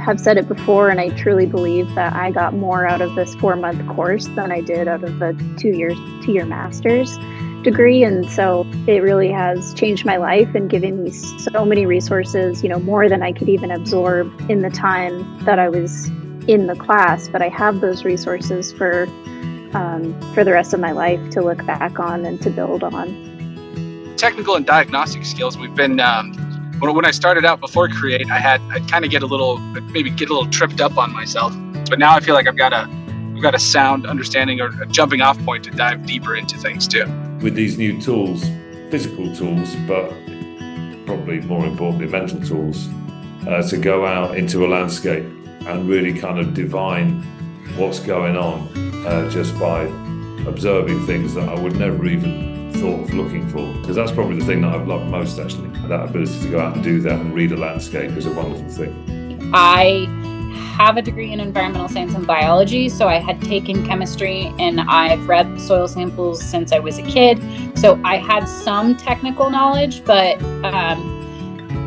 have said it before, and I truly believe that I got more out of this 4-month course than I did out of the 2-year master's degree. And so it really has changed my life and given me so many resources, more than I could even absorb in the time that I was in the class. But I have those resources for the rest of my life to look back on and to build on. Technical and diagnostic skills. We've been when I started out before Create, I'd kind of get a little tripped up on myself. But now I feel like I've got a sound understanding or a jumping off point to dive deeper into things too. With these new tools, physical tools, but probably more importantly, mental tools, to go out into a landscape and really kind of divine what's going on just by observing things that I would never even thought of looking for. Because that's probably the thing that I've loved most, actually. That ability to go out and do that and read a landscape is a wonderful thing. I have a degree in environmental science and biology, so I had taken chemistry and I've read soil samples since I was a kid. So I had some technical knowledge, but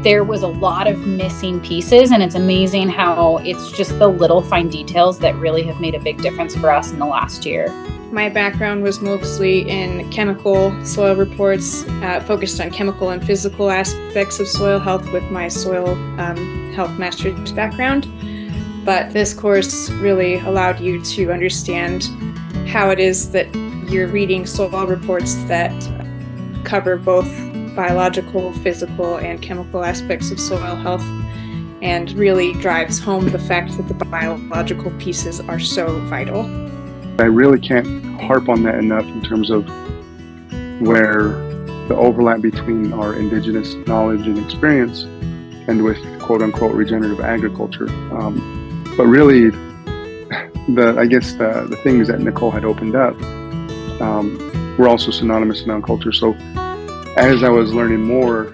there was a lot of missing pieces, and it's amazing how it's just the little fine details that really have made a big difference for us in the last year. My background was mostly in chemical soil reports, focused on chemical and physical aspects of soil health with my soil health master's background. But this course really allowed you to understand how it is that you're reading soil reports that cover both biological, physical, and chemical aspects of soil health, and really drives home the fact that the biological pieces are so vital. I really can't harp on that enough in terms of where the overlap between our indigenous knowledge and experience and with quote-unquote regenerative agriculture. But really, the things that Nicole had opened up were also synonymous in culture. So as I was learning more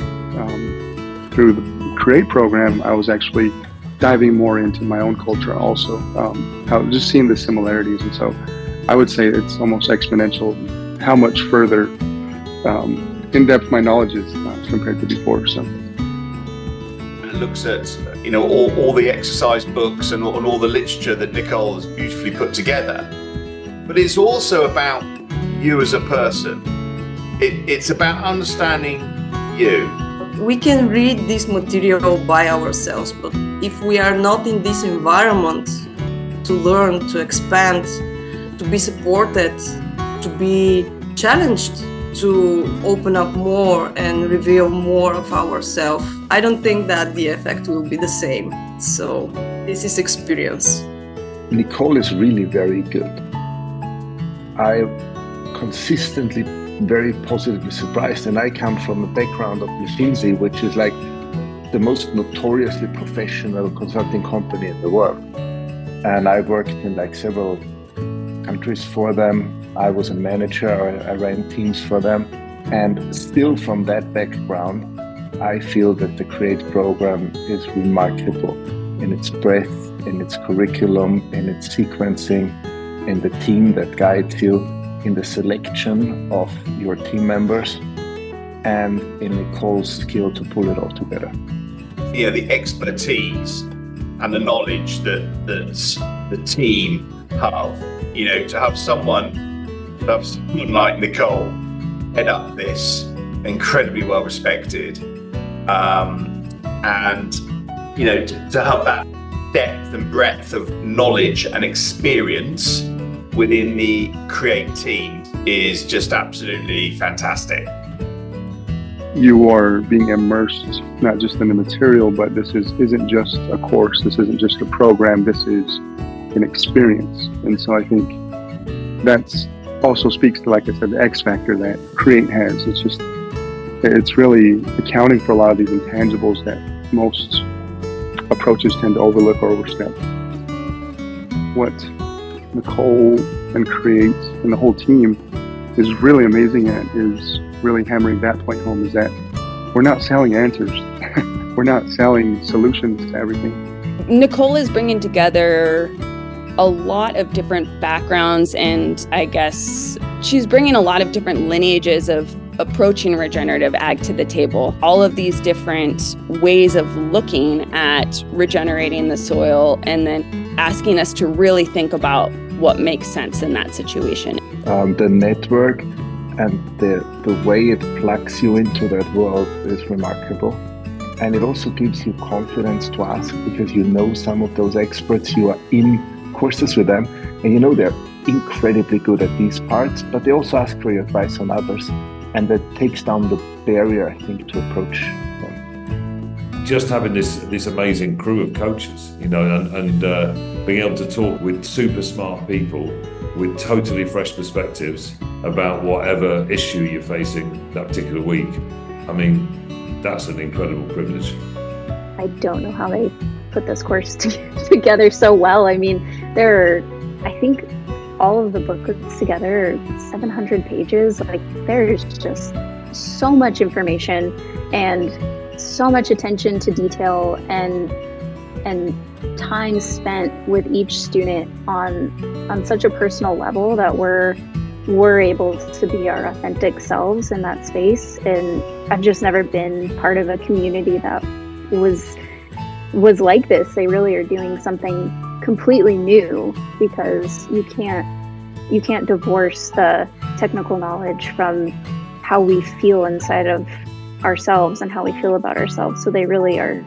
through the Create program, I was actually diving more into my own culture also, just seeing the similarities. And so I would say it's almost exponential how much further in-depth my knowledge is compared to before. So it looks at all the exercise books and all the literature that Nicole has beautifully put together, but it's also about you as a person. It's about understanding you. We can read this material by ourselves, but if we are not in this environment to learn, to expand, to be supported, to be challenged, to open up more and reveal more of ourselves, I don't think that the effect will be the same. So this is experience. Nicole is really very good. I consistently very positively surprised, and I come from a background of McKinsey, which is like the most notoriously professional consulting company in the world. And I worked in like several countries for them. I was a manager, I ran teams for them. And still from that background, I feel that the Create program is remarkable in its breadth, in its curriculum, in its sequencing, in the team that guides you, in the selection of your team members, and in Nicole's skill to pull it all together. Yeah, the expertise and the knowledge that the team have, to have someone like Nicole head up this, incredibly well respected, and to have that depth and breadth of knowledge and experience within the Create team is just absolutely fantastic. You are being immersed not just in the material, but this isn't just a course, this isn't just a program, this is an experience. And so I think that's also speaks to, like I said, the X factor that Create has. It's really accounting for a lot of these intangibles that most approaches tend to overlook or overstep. What Nicole and Create and the whole team is really amazing at is really hammering that point home, is that we're not selling answers. We're not selling solutions to everything. Nicole is bringing together a lot of different backgrounds, and I guess she's bringing a lot of different lineages of approaching regenerative ag to the table. All of these different ways of looking at regenerating the soil and then asking us to really think about what makes sense in that situation. The network and the way it plugs you into that world is remarkable. And it also gives you confidence to ask because you know some of those experts, you are in courses with them, and you know they're incredibly good at these parts, but they also ask for your advice on others. And that takes down the barrier, I think, to approach them. Just having this amazing crew of coaches, you know, and being able to talk with super smart people with totally fresh perspectives about whatever issue you're facing that particular week. I mean, that's an incredible privilege. I don't know how they put this course together so well. I mean, I think all of the booklets together are 700 pages. Like, there's just so much information and so much attention to detail and time spent with each student on such a personal level that we're able to be our authentic selves in that space. And I've just never been part of a community that was like this. They really are doing something completely new, because you can't divorce the technical knowledge from how we feel inside of ourselves and how we feel about ourselves. So they really are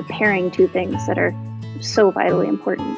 pairing two things that are so vitally important.